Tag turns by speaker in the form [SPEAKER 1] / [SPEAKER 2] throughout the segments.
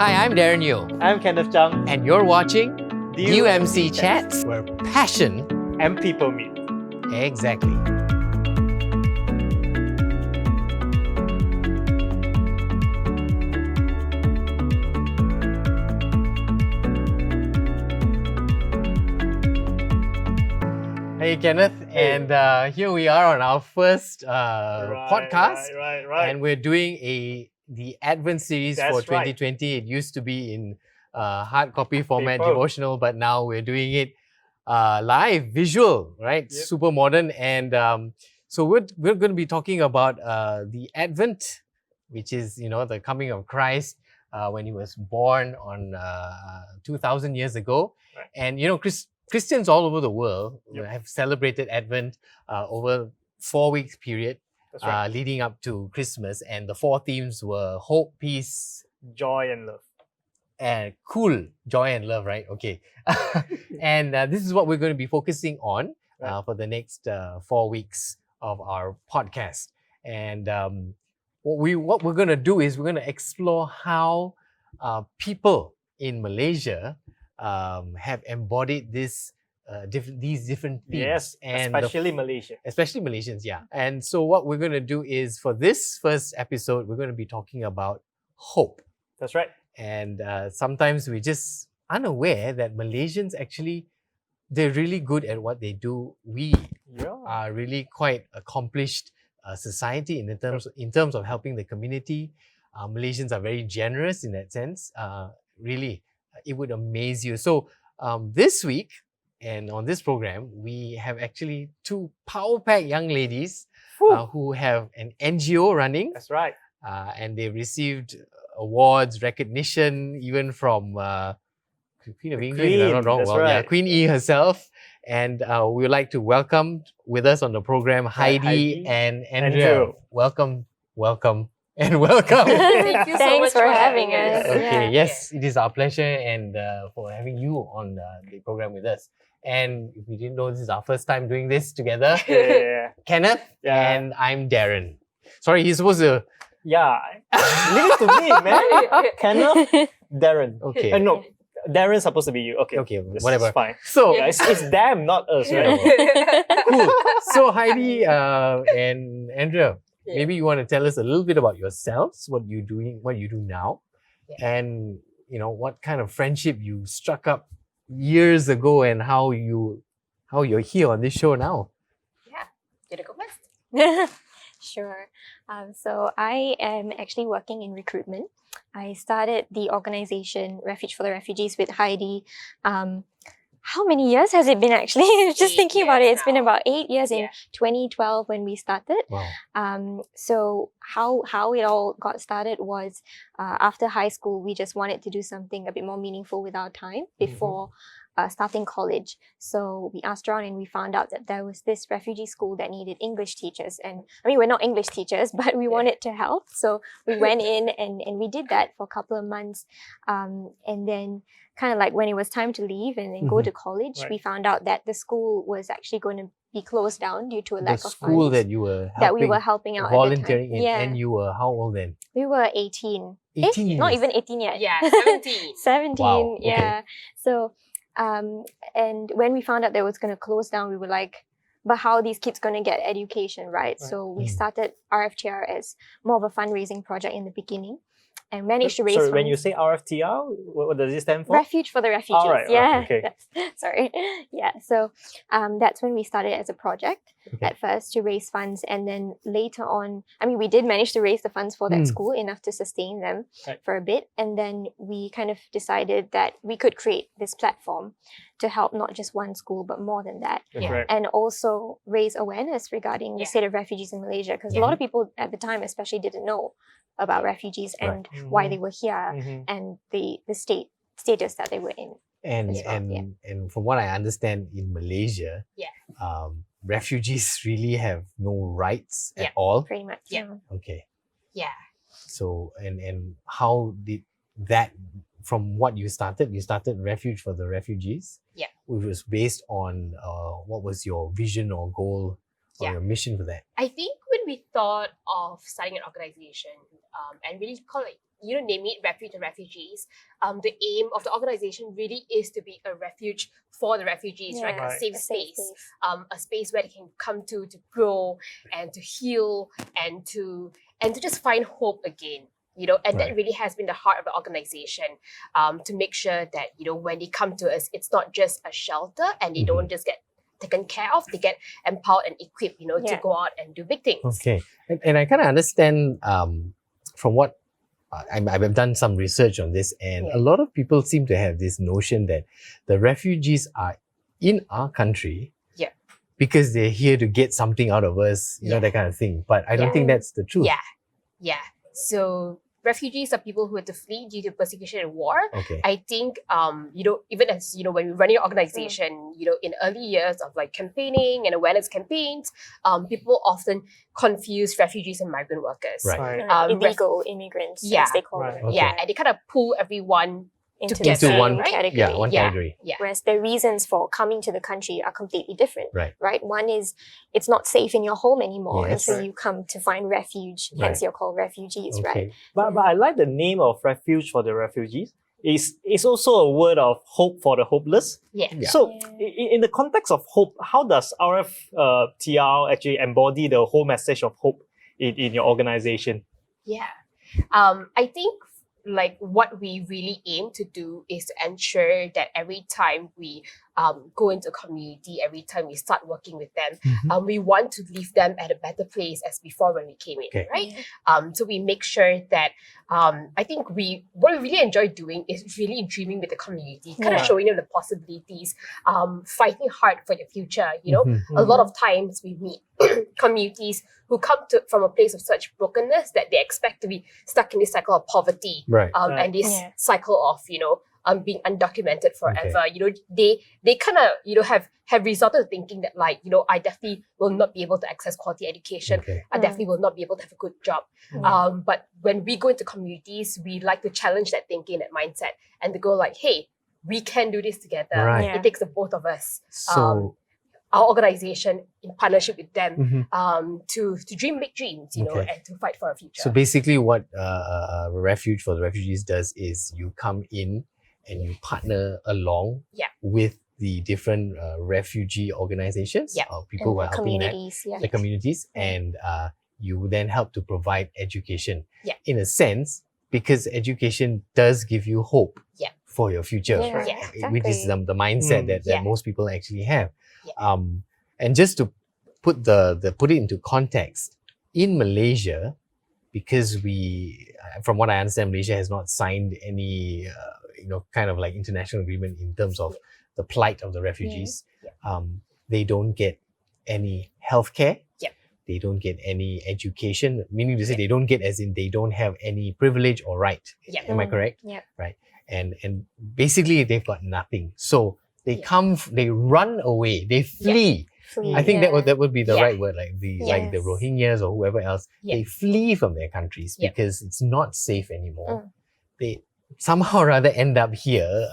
[SPEAKER 1] Hi, I'm Darren Yeo,
[SPEAKER 2] I'm Kenneth Chang.
[SPEAKER 1] and you're watching DUMC
[SPEAKER 2] Chats,
[SPEAKER 1] Chats, where passion...
[SPEAKER 2] and people meet.
[SPEAKER 1] Exactly. Hey Kenneth,
[SPEAKER 2] Hey.
[SPEAKER 1] and here we are on our first podcast,
[SPEAKER 2] Right.
[SPEAKER 1] and we're doing the Advent series
[SPEAKER 2] That's
[SPEAKER 1] for
[SPEAKER 2] right.
[SPEAKER 1] 2020. It used to be in hard copy format,
[SPEAKER 2] Paper.
[SPEAKER 1] devotional, but now we're doing it live, visual, right?
[SPEAKER 2] Yep.
[SPEAKER 1] Super modern, and so we're going to be talking about the Advent, which is the coming of Christ when he was born on 2,000 years ago,
[SPEAKER 2] Right.
[SPEAKER 1] and Christians all over the world
[SPEAKER 2] Yep.
[SPEAKER 1] have celebrated Advent over 4 weeks period.
[SPEAKER 2] That's right.
[SPEAKER 1] Leading up to Christmas, and the 4 themes were hope, peace,
[SPEAKER 2] Joy and love.
[SPEAKER 1] and cool, joy and love, right? Okay. And this is what we're going to be focusing on
[SPEAKER 2] Right.
[SPEAKER 1] for the next 4 weeks of our podcast. And what we're going to do is we're going to explore how people in Malaysia have embodied these different themes.
[SPEAKER 2] Yes,
[SPEAKER 1] and
[SPEAKER 2] especially Malaysia.
[SPEAKER 1] especially Malaysians, yeah. And so what we're going to do is, for this first episode, we're going to be talking about hope.
[SPEAKER 2] That's right.
[SPEAKER 1] And sometimes we're just unaware that Malaysians actually, they're really good at what they do. We
[SPEAKER 2] Yeah.
[SPEAKER 1] are really quite accomplished society in terms of helping the community. Malaysians are very generous in that sense. Really, it would amaze you. So this week, and on this program, we have actually 2 power-packed young ladies who have an NGO running,
[SPEAKER 2] That's right.
[SPEAKER 1] and they received awards, recognition, even from Queen of England, if I'm not wrong.
[SPEAKER 2] That's
[SPEAKER 1] Well, yeah,
[SPEAKER 2] right.
[SPEAKER 1] Queen E herself. And we would like to welcome with us on the program Heidy
[SPEAKER 2] Heidi
[SPEAKER 1] and
[SPEAKER 2] Andrea.
[SPEAKER 1] Andrea. Welcome, and welcome.
[SPEAKER 3] Thank you so
[SPEAKER 4] Thanks
[SPEAKER 3] much
[SPEAKER 4] for having us.
[SPEAKER 1] Okay,
[SPEAKER 4] Yeah.
[SPEAKER 1] yes, it is our pleasure, and for having you on the program with us. And if you didn't know, this is our first time doing this together.
[SPEAKER 2] Yeah.
[SPEAKER 1] Kenneth,
[SPEAKER 2] Yeah.
[SPEAKER 1] and I'm Darren. Sorry, he's supposed to...
[SPEAKER 2] Yeah. Leave it to me, man. Kenneth, Darren.
[SPEAKER 1] Okay.
[SPEAKER 2] No, Darren's supposed to be you. Okay.
[SPEAKER 1] Okay,
[SPEAKER 2] This
[SPEAKER 1] whatever.
[SPEAKER 2] is fine.
[SPEAKER 1] So,
[SPEAKER 2] Yeah, it's them, not us, right?
[SPEAKER 1] cool. So Heidi and Andrea,
[SPEAKER 3] Yeah.
[SPEAKER 1] maybe you want to tell us a little bit about yourselves, what you do now,
[SPEAKER 3] Yeah.
[SPEAKER 1] and what kind of friendship you struck up years ago, and how you're here on this show now.
[SPEAKER 3] You to go first.
[SPEAKER 4] Sure. So I am actually working in recruitment. I started the organization Refuge for the Refugees with Heidi. How many years has it been actually? Just
[SPEAKER 3] 8
[SPEAKER 4] thinking about it,
[SPEAKER 3] years
[SPEAKER 4] it's been
[SPEAKER 3] now.
[SPEAKER 4] about 8 years in
[SPEAKER 3] Yeah.
[SPEAKER 4] 2012 when we started.
[SPEAKER 1] Wow.
[SPEAKER 4] So how it all got started was after high school, we just wanted to do something a bit more meaningful with our time before starting college. So we asked around and we found out that there was this refugee school that needed English teachers. And I mean, we're not English teachers, but we wanted to help. So we went in and we did that for a couple of months. And then kind of like when it was time to leave and then go to college,
[SPEAKER 2] Right.
[SPEAKER 4] we found out that the school was actually going to be closed down due to a
[SPEAKER 1] The
[SPEAKER 4] lack of
[SPEAKER 1] school
[SPEAKER 4] funds
[SPEAKER 1] that you were helping,
[SPEAKER 4] that we were helping out
[SPEAKER 1] volunteering
[SPEAKER 4] at the
[SPEAKER 1] in,
[SPEAKER 4] time. Yeah,
[SPEAKER 1] and you were how old then?
[SPEAKER 4] we were 18.
[SPEAKER 1] 18
[SPEAKER 4] Not
[SPEAKER 1] years.
[SPEAKER 4] even 18 yet.
[SPEAKER 3] Yeah, 17.
[SPEAKER 4] 17,
[SPEAKER 1] Wow, okay.
[SPEAKER 4] yeah. So, and when we found out that it was going to close down, we were like, but how are these kids going to get education, right?
[SPEAKER 2] Right.
[SPEAKER 4] So we
[SPEAKER 1] Mm.
[SPEAKER 4] started RFTR as more of a fundraising project in the beginning and managed to raise
[SPEAKER 2] Sorry,
[SPEAKER 4] funds.
[SPEAKER 2] when you say RFTR, what does it stand for?
[SPEAKER 4] Refuge for the Refugees.
[SPEAKER 2] Alright,
[SPEAKER 4] yeah.
[SPEAKER 2] okay.
[SPEAKER 4] Sorry. Yeah. So that's when we started as a project
[SPEAKER 1] Okay.
[SPEAKER 4] at first to raise funds. And then later on, I mean, we did manage to raise the funds for that
[SPEAKER 1] Mm.
[SPEAKER 4] school enough to sustain them
[SPEAKER 2] Right.
[SPEAKER 4] for a bit. And then we kind of decided that we could create this platform to help not just one school, but more than that.
[SPEAKER 2] That's
[SPEAKER 3] Yeah.
[SPEAKER 2] right.
[SPEAKER 4] And also raise awareness regarding the
[SPEAKER 3] Yeah.
[SPEAKER 4] state of refugees in Malaysia. Because
[SPEAKER 1] Yeah.
[SPEAKER 4] a lot of people at the time especially didn't know about refugees and
[SPEAKER 2] Right.
[SPEAKER 4] why
[SPEAKER 2] Mhm.
[SPEAKER 4] they were here
[SPEAKER 2] Mhm.
[SPEAKER 4] and the status that they were in.
[SPEAKER 1] And
[SPEAKER 4] as well, yeah.
[SPEAKER 1] and from what I understand, in Malaysia,
[SPEAKER 3] Yeah.
[SPEAKER 1] refugees really have no rights
[SPEAKER 3] Yeah.
[SPEAKER 1] at all.
[SPEAKER 4] Pretty much.
[SPEAKER 3] Yeah.
[SPEAKER 1] Okay.
[SPEAKER 3] Yeah.
[SPEAKER 1] So and how did that, from what you started Refuge for the Refugees?
[SPEAKER 3] Yeah.
[SPEAKER 1] Which was based on what was your vision or goal or
[SPEAKER 3] Yeah.
[SPEAKER 1] your mission for that?
[SPEAKER 3] I think when we thought of starting an organization and really call it name it Refuge and Refugees. The aim of the organization really is to be a refuge for the refugees, right?
[SPEAKER 2] Right.
[SPEAKER 3] A safe space, a space where they can come to grow and to heal and to just find hope again. And that really has been the heart of the organization, to make sure that, when they come to us, it's not just a shelter and they don't just get taken care of, they get empowered and equipped, to go out and do big things.
[SPEAKER 1] Okay. And I kind of understand from what I've done some research on this, and a lot of people seem to have this notion that the refugees are in our country because they're here to get something out of us, that kind of thing. But I don't think that's the truth.
[SPEAKER 3] Yeah. So refugees are people who had to flee due to persecution and war.
[SPEAKER 1] Okay.
[SPEAKER 3] I think, even as, when we run your organization, in early years of like campaigning and awareness campaigns, people often confuse refugees and migrant workers.
[SPEAKER 1] Right.
[SPEAKER 4] Illegal immigrants,
[SPEAKER 3] yeah.
[SPEAKER 4] as they call
[SPEAKER 2] Right.
[SPEAKER 4] them.
[SPEAKER 1] Okay.
[SPEAKER 3] Yeah, and they kind of pull everyone
[SPEAKER 4] Into
[SPEAKER 3] together,
[SPEAKER 4] the same
[SPEAKER 1] one-
[SPEAKER 4] category.
[SPEAKER 1] Yeah, one category.
[SPEAKER 3] Yeah.
[SPEAKER 4] Whereas the reasons for coming to the country are completely different.
[SPEAKER 1] Right.
[SPEAKER 4] One is it's not safe in your home anymore, and
[SPEAKER 1] Yes.
[SPEAKER 4] so you come to find refuge. Hence, you're called refugees, right?
[SPEAKER 1] Okay.
[SPEAKER 2] But I like the name of Refuge for the Refugees. It's also a word of hope for the hopeless.
[SPEAKER 3] Yeah.
[SPEAKER 1] Yeah.
[SPEAKER 2] So,
[SPEAKER 4] Yeah.
[SPEAKER 2] in the context of hope, how does RFTR actually embody the whole message of hope in your organization?
[SPEAKER 3] Yeah. I think like what we really aim to do is to ensure that every time we go into a community, every time we start working with them, we want to leave them at a better place as before when we came in,
[SPEAKER 1] Okay.
[SPEAKER 3] right? So we make sure that I think what we really enjoy doing is really dreaming with the community, kind of
[SPEAKER 2] Yeah.
[SPEAKER 3] showing them the possibilities, fighting hard for the future.
[SPEAKER 1] Mhm.
[SPEAKER 3] A lot of times we meet communities who come from a place of such brokenness that they expect to be stuck in this cycle of poverty,
[SPEAKER 1] Right.
[SPEAKER 3] and this
[SPEAKER 4] Yeah.
[SPEAKER 3] cycle of being undocumented forever. They kind of have resorted to thinking that like I definitely will not be able to access quality education.
[SPEAKER 1] Okay.
[SPEAKER 3] I definitely will not be able to have a good job. But when we go into communities, we like to challenge that thinking, that mindset, and to go like, hey, we can do this together.
[SPEAKER 1] Right.
[SPEAKER 4] Yeah.
[SPEAKER 3] It takes the both of us.
[SPEAKER 1] So,
[SPEAKER 3] Our organization in partnership with them
[SPEAKER 1] mhm.
[SPEAKER 3] to dream big dreams,
[SPEAKER 1] Okay.
[SPEAKER 3] and to fight for a future.
[SPEAKER 1] So basically what Refuge for the Refugees does is you come in and you partner along with the different refugee organizations or people who are
[SPEAKER 4] And
[SPEAKER 1] helping that,
[SPEAKER 4] communities,
[SPEAKER 1] the communities, and you then help to provide education in a sense, because education does give you hope for your future,
[SPEAKER 4] Yeah,
[SPEAKER 1] which is
[SPEAKER 4] exactly.
[SPEAKER 1] the mindset that
[SPEAKER 3] Yeah.
[SPEAKER 1] most people actually have.
[SPEAKER 3] Yeah.
[SPEAKER 1] And just to put put it into context, in Malaysia, because from what I understand, Malaysia has not signed any kind of like international agreement in terms of the plight of the refugees. They don't get any healthcare. They don't get any education, meaning to say they don't get as in they don't have any privilege or right. Am I correct?
[SPEAKER 4] Yeah.
[SPEAKER 1] Right. And basically they've got nothing. So they they run away, they flee.
[SPEAKER 4] Flee,
[SPEAKER 1] I think that would be the
[SPEAKER 3] Yeah.
[SPEAKER 1] right word, like the
[SPEAKER 4] Yes.
[SPEAKER 1] Rohingyas or whoever else.
[SPEAKER 3] Yeah.
[SPEAKER 1] They flee from their countries
[SPEAKER 3] Yeah.
[SPEAKER 1] because it's not safe anymore. They somehow or other end up here.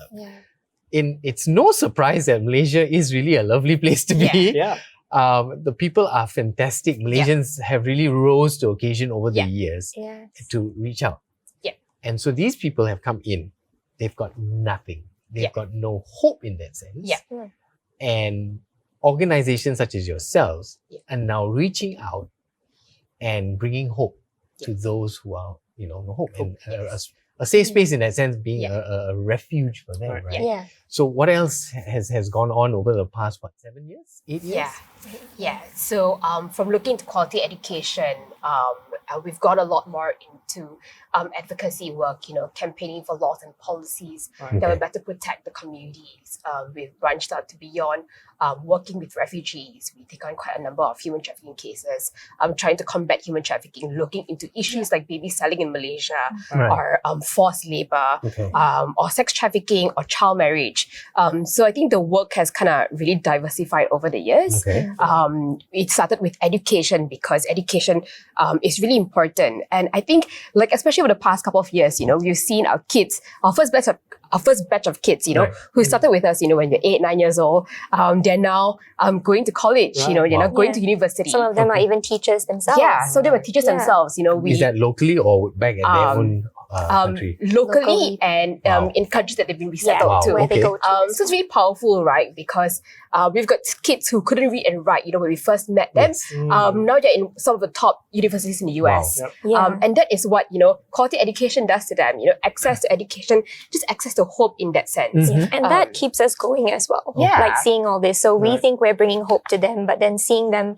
[SPEAKER 1] It's no surprise that Malaysia is really a lovely place to be.
[SPEAKER 2] Yeah.
[SPEAKER 1] The people are fantastic. Malaysians have really rose to occasion over the
[SPEAKER 3] Yeah.
[SPEAKER 1] years
[SPEAKER 4] Yes.
[SPEAKER 1] to reach out.
[SPEAKER 3] Yeah.
[SPEAKER 1] And so these people have come in. They've got nothing. They've got no hope in that sense.
[SPEAKER 3] Yeah.
[SPEAKER 1] And organizations such as yourselves are now reaching out and bringing hope to those who are, no hope. And a safe space in that sense being a refuge for them, right?
[SPEAKER 4] Yeah.
[SPEAKER 1] So what else has gone on over the past, 7 years? 8 years?
[SPEAKER 3] Yeah. So from looking to quality education, we've got a lot more into advocacy work, campaigning for laws and policies that will better protect the communities. We've branched out to beyond working with refugees. We take on quite a number of human trafficking cases, trying to combat human trafficking, looking into issues like baby selling in Malaysia,
[SPEAKER 1] Right.
[SPEAKER 3] or forced labor,
[SPEAKER 1] Okay.
[SPEAKER 3] or sex trafficking or child marriage. So I think the work has kind of really diversified over the years.
[SPEAKER 1] Okay.
[SPEAKER 3] It started with education because education is really important. And I think, like, especially over the past couple of years, we've seen our kids, our first batch of kids,
[SPEAKER 1] Right.
[SPEAKER 3] who started with us, when they're 8, 9 years old, they're now going to college,
[SPEAKER 2] Right.
[SPEAKER 3] they're now
[SPEAKER 1] Wow.
[SPEAKER 3] going to university.
[SPEAKER 4] Some of them are even teachers themselves.
[SPEAKER 3] Yeah, so they were teachers
[SPEAKER 4] Yeah.
[SPEAKER 3] themselves, we
[SPEAKER 1] Is that locally or back at their own country?
[SPEAKER 3] Locally and
[SPEAKER 1] Wow.
[SPEAKER 3] in countries that they've been resettled
[SPEAKER 1] Wow.
[SPEAKER 3] to.
[SPEAKER 4] Where they
[SPEAKER 1] Okay.
[SPEAKER 4] go to.
[SPEAKER 3] So it's really powerful, right? Because we've got kids who couldn't read and write, when we first met them.
[SPEAKER 1] Yes.
[SPEAKER 3] Now they're in some of the top universities in the US.
[SPEAKER 2] Yep.
[SPEAKER 4] Yeah.
[SPEAKER 3] And that is what, quality education does to them. Access to education, just access to hope in that sense.
[SPEAKER 1] Mhm.
[SPEAKER 4] And that keeps us going as well.
[SPEAKER 3] Yeah.
[SPEAKER 4] Like seeing all this. So we
[SPEAKER 2] Right.
[SPEAKER 4] think we're bringing hope to them, but then seeing them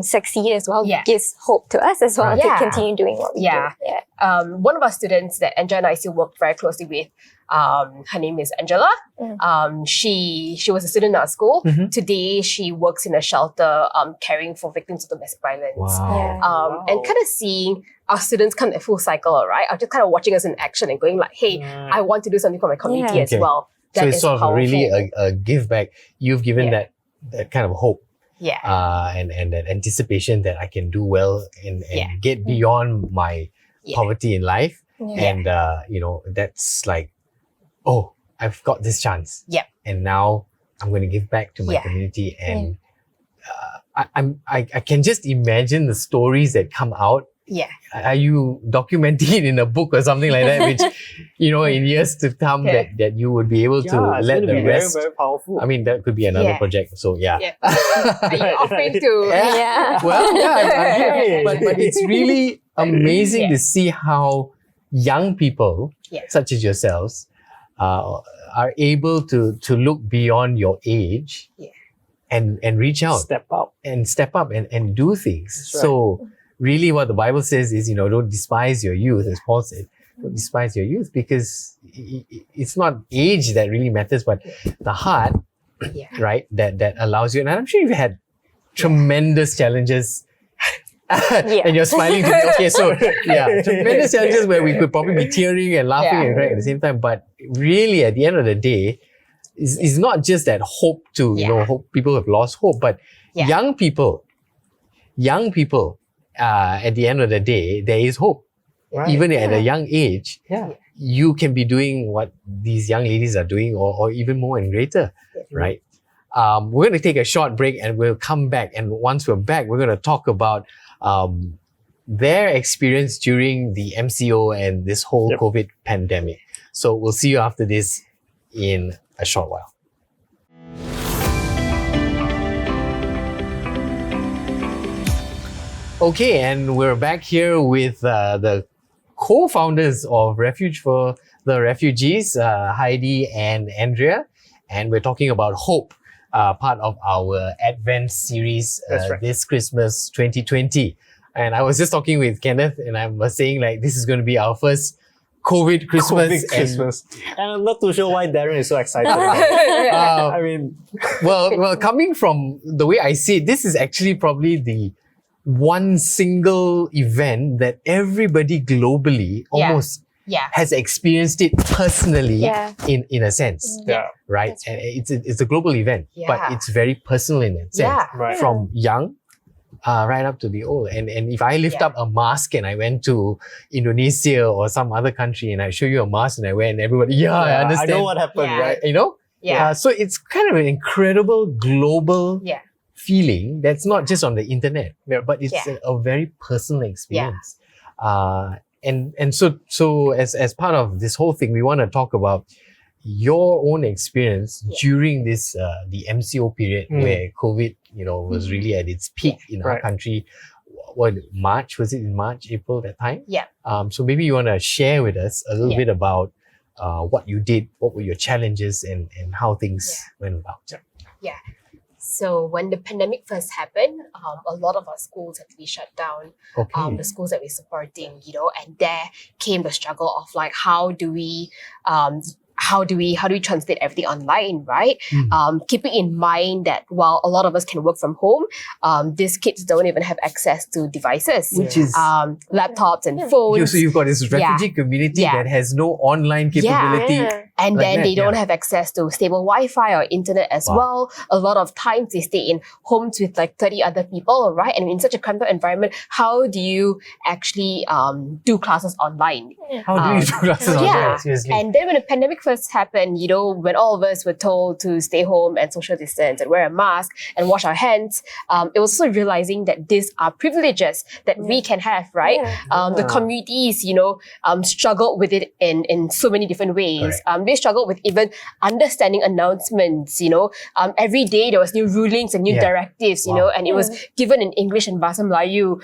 [SPEAKER 4] succeed as well
[SPEAKER 3] Yeah.
[SPEAKER 4] gives hope to us as well
[SPEAKER 1] Right.
[SPEAKER 4] to
[SPEAKER 3] Yeah.
[SPEAKER 4] continue doing what we
[SPEAKER 3] Yeah.
[SPEAKER 4] do. Yeah.
[SPEAKER 3] One of our students that Andrea and I still work very closely with, her name is Angela. She was a student at our school.
[SPEAKER 1] Mhm.
[SPEAKER 3] Today, she works in a shelter caring for victims of domestic violence.
[SPEAKER 1] Wow.
[SPEAKER 4] Yeah.
[SPEAKER 3] And kind of seeing our students come at full cycle, right? Are just kind of watching us in action and going like, hey, I want to do something for my community
[SPEAKER 4] Yeah.
[SPEAKER 3] as
[SPEAKER 1] Okay.
[SPEAKER 3] well.
[SPEAKER 1] So
[SPEAKER 3] That
[SPEAKER 1] it's
[SPEAKER 3] is
[SPEAKER 1] sort of
[SPEAKER 3] powerful.
[SPEAKER 1] really a give back. You've given
[SPEAKER 3] Yeah.
[SPEAKER 1] that kind of hope
[SPEAKER 3] Yeah.
[SPEAKER 1] and that anticipation that I can do well and
[SPEAKER 3] Yeah.
[SPEAKER 1] get beyond my
[SPEAKER 3] Yeah.
[SPEAKER 1] poverty in life.
[SPEAKER 4] Yeah.
[SPEAKER 1] And, that's like, oh, I've got this chance.
[SPEAKER 3] Yep.
[SPEAKER 1] And now I'm going to give back to my
[SPEAKER 3] Yeah.
[SPEAKER 1] community. And I can just imagine the stories that come out.
[SPEAKER 3] Yeah.
[SPEAKER 1] Are you documenting it in a book or something like that, which, in years to come
[SPEAKER 3] Yeah.
[SPEAKER 1] that you would be able to
[SPEAKER 2] Yeah, it's
[SPEAKER 1] let
[SPEAKER 2] going to
[SPEAKER 1] the
[SPEAKER 2] be very,
[SPEAKER 1] rest.
[SPEAKER 2] very powerful.
[SPEAKER 1] I mean, that could be another
[SPEAKER 3] Yeah.
[SPEAKER 1] project. So, yeah.
[SPEAKER 3] Yeah. Are you offering to?
[SPEAKER 1] Yeah.
[SPEAKER 4] Yeah.
[SPEAKER 1] Well, yeah,
[SPEAKER 2] Hey.
[SPEAKER 1] but it's really amazing
[SPEAKER 3] Yeah.
[SPEAKER 1] to see how young people,
[SPEAKER 3] Yeah.
[SPEAKER 1] such as yourselves, are able to look beyond your age
[SPEAKER 3] Yeah.
[SPEAKER 1] and reach out
[SPEAKER 2] Step up.
[SPEAKER 1] and step up and do things.
[SPEAKER 2] That's right.
[SPEAKER 1] So really what the Bible says is, don't despise your youth, as Paul said. Don't despise your youth because it's not age that really matters, but the heart,
[SPEAKER 3] Yeah.
[SPEAKER 1] right, that allows you. And I'm sure you've had tremendous challenges. And you're smiling. Okay, so tremendous challenges where we could probably be tearing and laughing
[SPEAKER 3] Yeah.
[SPEAKER 1] and crying at the same time. But really, at the end of the day, it's not just that hope to hope people have lost hope, but
[SPEAKER 3] Yeah.
[SPEAKER 1] young people. At the end of the day, there is hope.
[SPEAKER 2] Right.
[SPEAKER 1] Even at a young age,
[SPEAKER 2] Yeah.
[SPEAKER 1] you can be doing what these young ladies are doing, or even more and greater, right? We're going to take a short break and we'll come back. And once we're back, we're going to talk about their experience during the MCO and this whole
[SPEAKER 2] Yep.
[SPEAKER 1] COVID pandemic. So we'll see you after this in a short while. Okay, and we're back here with the co-founders of Refuge for the Refugees, Heidy and Andrea, and we're talking about hope, part of our Advent series
[SPEAKER 2] That's right.
[SPEAKER 1] this Christmas 2020. And I was just talking with Kenneth, and I was saying this is going to be our first COVID Christmas.
[SPEAKER 2] Big Christmas. And I'm not too sure why Darren is so excited about it.
[SPEAKER 1] And,
[SPEAKER 2] I mean,
[SPEAKER 1] well, coming from the way I see it, this is actually probably the one single event that everybody globally
[SPEAKER 3] Yeah.
[SPEAKER 1] almost
[SPEAKER 3] Yeah.
[SPEAKER 1] has experienced it personally
[SPEAKER 4] Yeah.
[SPEAKER 1] in a sense,
[SPEAKER 2] yeah.
[SPEAKER 1] right?
[SPEAKER 4] That's
[SPEAKER 1] And it's a global event, but
[SPEAKER 3] Yeah.
[SPEAKER 1] it's very personal in that sense.
[SPEAKER 3] Yeah.
[SPEAKER 2] Right.
[SPEAKER 1] From young right up to the old. And if I lift
[SPEAKER 3] Yeah.
[SPEAKER 1] up a mask and I went to Indonesia or some other country and I show you a mask and I wear and everybody, I understand.
[SPEAKER 2] I know what happened,
[SPEAKER 3] Yeah.
[SPEAKER 2] right?
[SPEAKER 3] Yeah.
[SPEAKER 1] So it's kind of an incredible global
[SPEAKER 3] Yeah.
[SPEAKER 1] feeling that's not just on the internet,
[SPEAKER 2] Yep.
[SPEAKER 1] but it's
[SPEAKER 3] Yeah.
[SPEAKER 1] a very personal experience. And so as part of this whole thing, we want to talk about your own experience
[SPEAKER 3] Yeah.
[SPEAKER 1] during this the MCO period
[SPEAKER 2] Mm.
[SPEAKER 1] where COVID, was really at its peak in our
[SPEAKER 2] Right.
[SPEAKER 1] country. What, March? Was it in March, April, that time?
[SPEAKER 3] Yeah.
[SPEAKER 1] So maybe you want to share with us a little
[SPEAKER 3] Yeah.
[SPEAKER 1] bit about what you did, what were your challenges, and how things went about.
[SPEAKER 3] So when the pandemic first happened, a lot of our schools had to be shut down.
[SPEAKER 1] Okay.
[SPEAKER 3] The schools that we're supporting, and there came the struggle of how do we translate everything online, right? Keeping in mind that while a lot of us can work from home, these kids don't even have access to devices,
[SPEAKER 1] Which is
[SPEAKER 3] laptops and phones.
[SPEAKER 1] so you've got this refugee community
[SPEAKER 3] Yeah.
[SPEAKER 1] that has no online capability
[SPEAKER 4] Yeah.
[SPEAKER 3] and
[SPEAKER 1] Like
[SPEAKER 3] then
[SPEAKER 1] that,
[SPEAKER 3] they don't
[SPEAKER 1] yeah.
[SPEAKER 3] have access to stable Wi-Fi or internet as
[SPEAKER 1] Wow.
[SPEAKER 3] well. A lot of times they stay in homes with like 30 other people, right? And in such a cramped environment, how do you actually do classes online?
[SPEAKER 1] How do you do classes online?
[SPEAKER 3] yeah.
[SPEAKER 1] Seriously.
[SPEAKER 3] And then when the pandemic first happened, when all of us were told to stay home and social distance and wear a mask and wash our hands, it was also realizing that these are privileges that we can have, right? The communities, struggled with it in so many different ways. They struggled with even understanding announcements, every day there was new rulings and new directives,
[SPEAKER 1] Wow.
[SPEAKER 3] and it was given in English and Bahasa Melayu.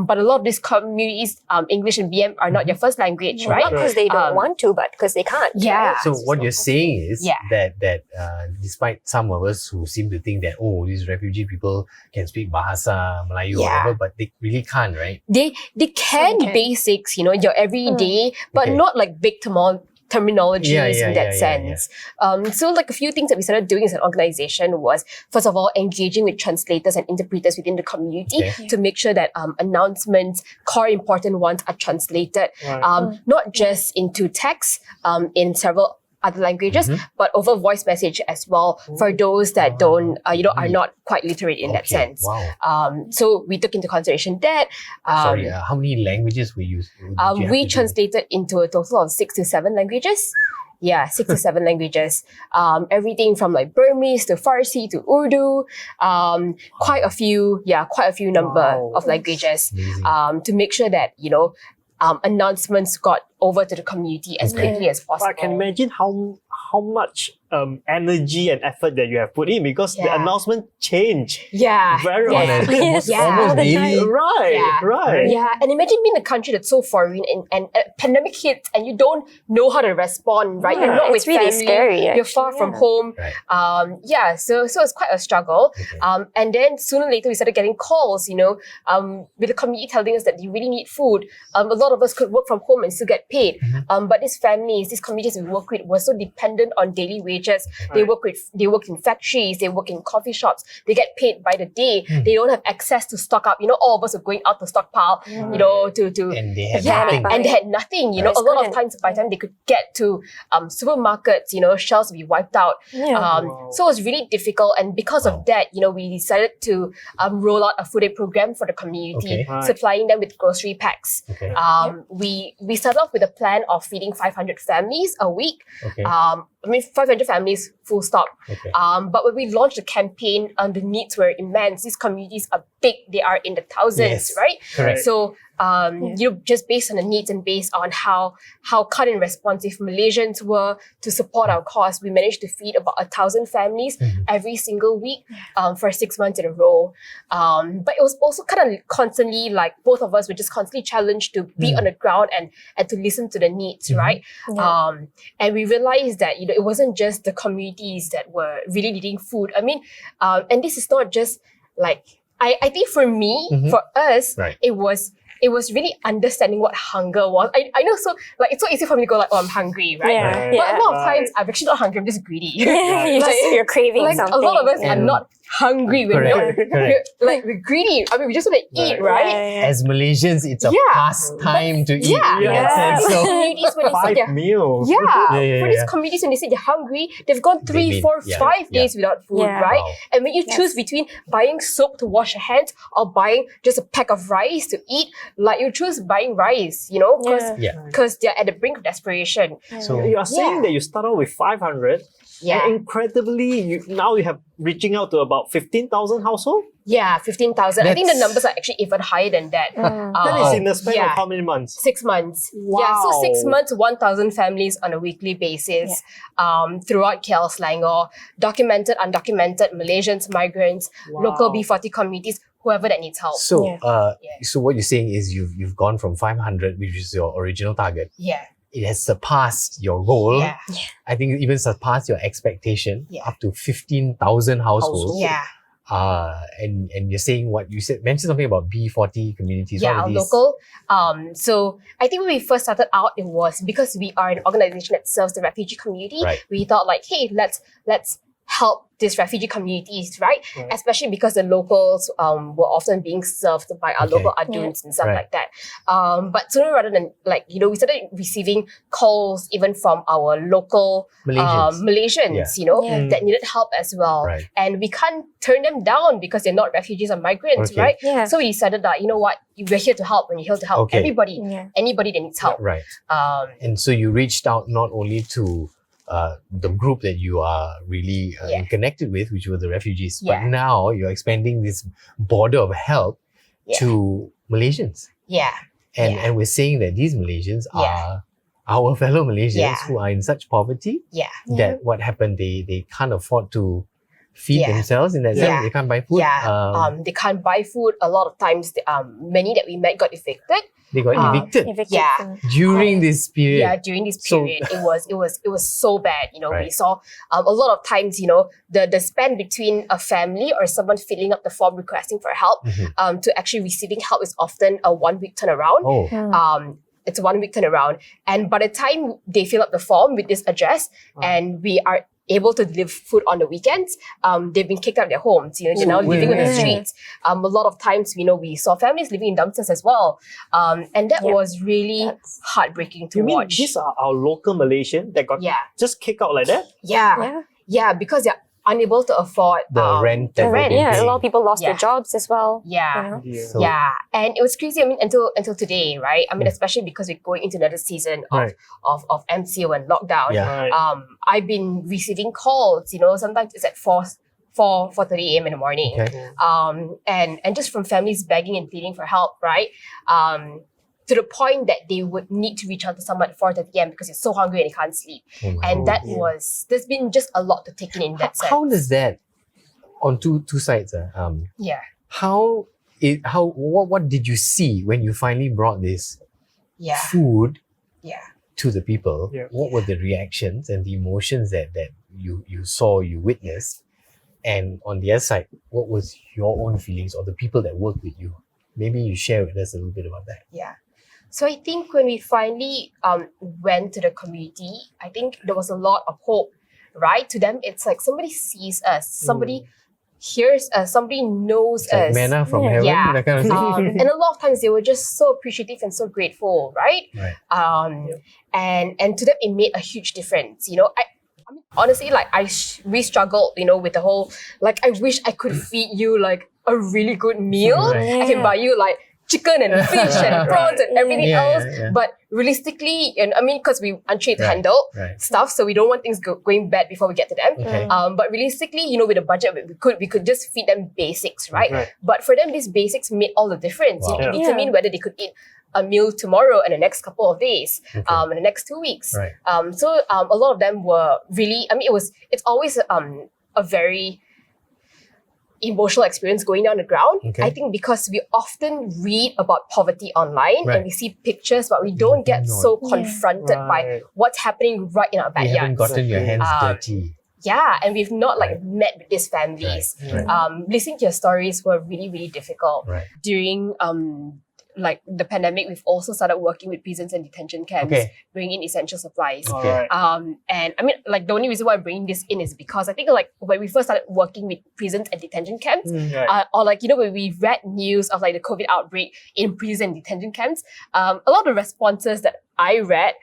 [SPEAKER 3] But a lot of these communities, English and BM are not their first language, right?
[SPEAKER 4] Not because they don't want to, but because they can't.
[SPEAKER 3] Yeah.
[SPEAKER 1] So what you're saying is
[SPEAKER 3] Yeah.
[SPEAKER 1] that despite some of us who seem to think that these refugee people can speak Bahasa Melayu or
[SPEAKER 3] Yeah.
[SPEAKER 1] whatever, but they really can't, right?
[SPEAKER 3] They can
[SPEAKER 4] can.
[SPEAKER 3] basics, your everyday, but
[SPEAKER 1] Okay.
[SPEAKER 3] not like big terminologies
[SPEAKER 1] Yeah,
[SPEAKER 3] in that sense. So like a few things that we started doing as an organization was, first of all, engaging with translators and interpreters within the community
[SPEAKER 1] Okay.
[SPEAKER 3] to make sure that announcements, core important ones, are translated,
[SPEAKER 2] Right.
[SPEAKER 3] not just into text, in several other languages, but over voice message as well for those that don't, are not quite literate in that
[SPEAKER 1] Okay.
[SPEAKER 3] sense.
[SPEAKER 1] Wow.
[SPEAKER 3] So we took into consideration that.
[SPEAKER 1] Sorry, how many languages were you? did you have
[SPEAKER 3] We
[SPEAKER 1] to do?
[SPEAKER 3] translated into a total of 6 to 7 languages. Yeah, 6 to 7 languages. Everything from like Burmese to Farsi to Urdu. Quite a few number
[SPEAKER 2] Wow.
[SPEAKER 3] of languages.
[SPEAKER 1] Amazing.
[SPEAKER 3] To make sure that announcements got over to the community as
[SPEAKER 1] Okay.
[SPEAKER 3] quickly as
[SPEAKER 2] But
[SPEAKER 3] possible.
[SPEAKER 2] I can imagine how much energy and effort that you have put in, because the
[SPEAKER 3] Yeah.
[SPEAKER 2] announcement changed
[SPEAKER 3] Yeah.
[SPEAKER 2] very
[SPEAKER 1] On
[SPEAKER 2] often.
[SPEAKER 1] a- almost,
[SPEAKER 3] Yeah.
[SPEAKER 1] almost
[SPEAKER 4] All the
[SPEAKER 1] daily.
[SPEAKER 4] time.
[SPEAKER 2] Right,
[SPEAKER 3] Yeah.
[SPEAKER 2] right.
[SPEAKER 3] Yeah, and imagine being a country that's so foreign and a pandemic hits and you don't know how to respond, right? You're
[SPEAKER 2] Yeah.
[SPEAKER 3] not with
[SPEAKER 4] It's really
[SPEAKER 3] family,
[SPEAKER 4] scary,
[SPEAKER 3] you're far
[SPEAKER 4] actually,
[SPEAKER 3] from
[SPEAKER 4] yeah.
[SPEAKER 3] home.
[SPEAKER 1] Right.
[SPEAKER 3] So it's quite a struggle.
[SPEAKER 1] Okay.
[SPEAKER 3] And then sooner or later we started getting calls, with the community telling us that you really need food. A lot of us could work from home and still get paid. But these families, these communities we work with were so dependent on daily wages. They work in factories, they work in coffee shops, they get paid by the day. They don't have access to stock up. All of us are going out to stockpile, to
[SPEAKER 1] And they had
[SPEAKER 3] yeah,
[SPEAKER 1] nothing.
[SPEAKER 3] and they had nothing.
[SPEAKER 1] Right.
[SPEAKER 3] A lot of
[SPEAKER 4] Couldn't.
[SPEAKER 3] times by the time they could get to supermarkets, shelves would be wiped out.
[SPEAKER 2] Wow.
[SPEAKER 3] So it was really difficult, and because
[SPEAKER 1] Wow.
[SPEAKER 3] of that, we decided to roll out a food aid program for the community,
[SPEAKER 1] Okay.
[SPEAKER 2] Right.
[SPEAKER 3] supplying them with grocery packs.
[SPEAKER 1] Okay.
[SPEAKER 3] We started off with a plan of feeding 500 families a week.
[SPEAKER 1] Okay.
[SPEAKER 3] 500 families, full stop.
[SPEAKER 1] Okay.
[SPEAKER 3] But when we launched the campaign, the needs were immense. These communities are big; they are in the thousands,
[SPEAKER 1] Yes.
[SPEAKER 3] right?
[SPEAKER 1] Correct.
[SPEAKER 3] So, just based on the needs and based on how cut and responsive Malaysians were to support our cause, we managed to feed about 1,000 families every single week for 6 months in a row. But it was also kind of constantly like both of us were just constantly challenged to be on the ground and to listen to the needs, right? And we realized that it wasn't just the communities that were really needing food. I mean, and this is not just like I think for me, for us,
[SPEAKER 1] Right.
[SPEAKER 3] it was really understanding what hunger was. I know, so like it's so easy for me to go like, I'm hungry, right?
[SPEAKER 4] Yeah.
[SPEAKER 3] But a lot of
[SPEAKER 2] Right.
[SPEAKER 3] times I'm actually not hungry, I'm just greedy.
[SPEAKER 4] You're craving
[SPEAKER 3] Like
[SPEAKER 4] something.
[SPEAKER 3] a lot of us
[SPEAKER 1] Yeah.
[SPEAKER 3] are not hungry. We're
[SPEAKER 1] Correct.
[SPEAKER 3] not
[SPEAKER 1] Correct.
[SPEAKER 3] we're greedy. I mean, we just want to eat, right?
[SPEAKER 1] As Malaysians, it's a
[SPEAKER 3] Yeah.
[SPEAKER 1] pastime to eat
[SPEAKER 3] Yeah.
[SPEAKER 1] in that sense. So
[SPEAKER 3] Communities when they say
[SPEAKER 2] 5
[SPEAKER 3] they're
[SPEAKER 2] meals.
[SPEAKER 3] yeah,
[SPEAKER 1] Yeah,
[SPEAKER 3] for these communities when they say they're hungry, they've gone
[SPEAKER 1] They
[SPEAKER 3] 3,
[SPEAKER 1] mean-
[SPEAKER 3] 4,
[SPEAKER 1] yeah,
[SPEAKER 3] 5
[SPEAKER 1] yeah.
[SPEAKER 3] days without food,
[SPEAKER 4] Yeah.
[SPEAKER 3] right?
[SPEAKER 1] Wow.
[SPEAKER 3] And when you choose between buying soap to wash your hands or buying just a pack of rice to eat, like you choose buying rice, because
[SPEAKER 1] Yeah.
[SPEAKER 3] they're at the brink of desperation.
[SPEAKER 1] So
[SPEAKER 2] You are saying that you start out with 500,
[SPEAKER 3] Yeah.
[SPEAKER 2] and incredibly, now you have reaching out to about 15,000 households?
[SPEAKER 3] Yeah, 15,000. I think the
[SPEAKER 1] That's-
[SPEAKER 3] numbers are actually even higher than that.
[SPEAKER 2] That is in the span
[SPEAKER 3] yeah.
[SPEAKER 2] of how many months?
[SPEAKER 3] 6 months. Yeah, so 6
[SPEAKER 2] Wow.
[SPEAKER 3] months, 1,000 families on a weekly basis throughout KL Selangor, documented, undocumented, Malaysians, migrants, local
[SPEAKER 2] Wow.
[SPEAKER 3] B40 communities, whoever that needs help.
[SPEAKER 1] So,
[SPEAKER 3] Yeah.
[SPEAKER 1] so what you're saying is you've gone from 500, which is your original target.
[SPEAKER 3] Yeah.
[SPEAKER 1] It has surpassed your goal.
[SPEAKER 3] Yeah.
[SPEAKER 1] I think it even surpassed your expectation.
[SPEAKER 3] Yeah.
[SPEAKER 1] Up to 15,000 households.
[SPEAKER 3] Yeah.
[SPEAKER 1] And you're saying mentioned something about B40 communities.
[SPEAKER 3] Yeah,
[SPEAKER 1] What are
[SPEAKER 3] our
[SPEAKER 1] these?
[SPEAKER 3] local. So I think when we first started out, it was because we are an organization that serves the refugee community.
[SPEAKER 1] Right.
[SPEAKER 3] We thought like, hey, let's help these refugee communities, right? Especially because the locals were often being served by our local adults and stuff like that. But sooner rather than we started receiving calls even from our local Malaysians, that needed help as well.
[SPEAKER 1] Right.
[SPEAKER 3] And we can't turn them down because they're not refugees or migrants, right?
[SPEAKER 4] Yeah.
[SPEAKER 3] So we decided that, you know what, we're here to help, and you're here to help everybody, anybody that needs help.
[SPEAKER 1] Right. And so you reached out not only to the group that you are really connected with, which were the refugees, but now you're expanding this border of help to Malaysians.
[SPEAKER 3] Yeah.
[SPEAKER 1] And we're saying that these Malaysians are our fellow Malaysians who are in such poverty that what happened, they can't afford to feed themselves in that sense. They can't buy food.
[SPEAKER 3] They can't buy food. A lot of times, many that we met got evicted.
[SPEAKER 1] They got evicted during this period.
[SPEAKER 3] Yeah, during this period, it was so bad. We saw a lot of times, the span between a family or someone filling up the form requesting for help to actually receiving help is often a 1 week turnaround. It's a 1 week turnaround, and by the time they fill up the form with this address, and we are able to deliver food on the weekends, they've been kicked out of their homes. They're now living on the streets. A lot of times, we saw families living in dumpsters as well, and that was really heartbreaking to watch.
[SPEAKER 2] You mean these are our local Malaysian that got just kicked out like that?
[SPEAKER 3] Yeah, because they're unable to afford
[SPEAKER 1] the rent.
[SPEAKER 3] The rent.
[SPEAKER 4] A lot of people lost their jobs as well.
[SPEAKER 1] So,
[SPEAKER 3] and it was crazy. I mean, until today, right? I mean, especially because we're going into another season of MCO and lockdown. I've been receiving calls. Sometimes it's at 4:30 a.m. in the morning. And just from families begging and pleading for help, right? To the point that they would need to reach out to someone at 4:30 a.m. because they're so hungry and they can't sleep. And there's been just a lot to take in that sense.
[SPEAKER 1] How does that, on two sides, what did you see when you finally brought this food to the people? What were the reactions and the emotions that you saw, you witnessed? And on the other side, what was your own feelings or the people that worked with you? Maybe you share with us a little bit about that.
[SPEAKER 3] So I think when we finally went to the community, I think there was a lot of hope, right? To them, it's like somebody sees us, somebody hears us, somebody knows
[SPEAKER 1] It's
[SPEAKER 3] us.
[SPEAKER 1] like manna from heaven, that kind of thing.
[SPEAKER 3] And a lot of times they were just so appreciative and so grateful, right? And to them, it made a huge difference. I mean, honestly, we struggled, with the whole, I wish I could feed you a really good meal. I can buy you chicken and fish and prawns and everything else. But realistically, and I mean, because we unsure to handle stuff, so we don't want things going bad before we get to them. But realistically, with the budget, we could just feed them basics, right? But for them, these basics made all the difference. It determined whether they could eat a meal tomorrow and the next couple of days, in the next 2 weeks. So a lot of them were really, I mean, it's always a very emotional experience going down the ground. I think because we often read about poverty online and we see pictures, but we don't get so confronted by what's happening right in our backyard.
[SPEAKER 1] You haven't gotten your hands dirty.
[SPEAKER 3] And we've not met with these families. Listening to your stories were really, really difficult. During the pandemic, we've also started working with prisons and detention camps, bringing in essential supplies. And I mean, the only reason why I'm bringing this in is because I think when we first started working with prisons and detention camps, or when we read news of the COVID outbreak in prison and detention camps, a lot of the responses that I read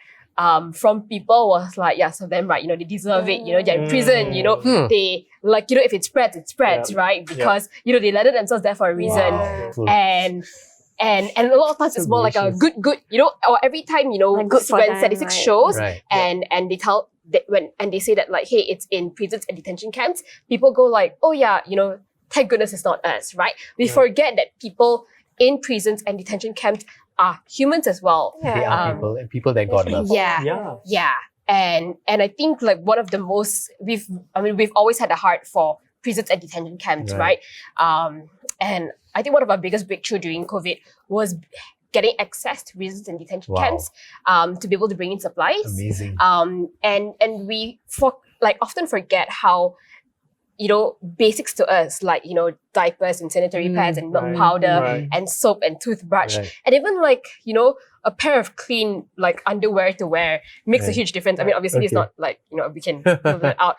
[SPEAKER 3] from people was so them, right, they deserve it, they're in prison, they, if it spreads, right? Because, they let themselves there for a reason. And a lot of times it's more like a good, or every time, when statistics shows and they tell when they say that hey, it's in prisons and detention camps, people go oh yeah, thank goodness it's not us, right? We forget that people in prisons and detention camps are humans as well.
[SPEAKER 1] They are people that God loves.
[SPEAKER 3] And I think one of the most we've always had a heart for prisons and detention camps, right? And I think one of our biggest breakthrough during COVID was getting access to prisons and detention camps to be able to bring in supplies.
[SPEAKER 1] Amazing.
[SPEAKER 3] And we often forget how basics to us, like, diapers and sanitary pads and milk
[SPEAKER 2] right,
[SPEAKER 3] powder
[SPEAKER 2] right.
[SPEAKER 3] and soap and toothbrush.
[SPEAKER 1] Right.
[SPEAKER 3] And even like, a pair of clean like underwear to wear makes a
[SPEAKER 1] Right.
[SPEAKER 3] huge difference. I mean, obviously it's
[SPEAKER 1] Okay.
[SPEAKER 3] not like, we can fill that out.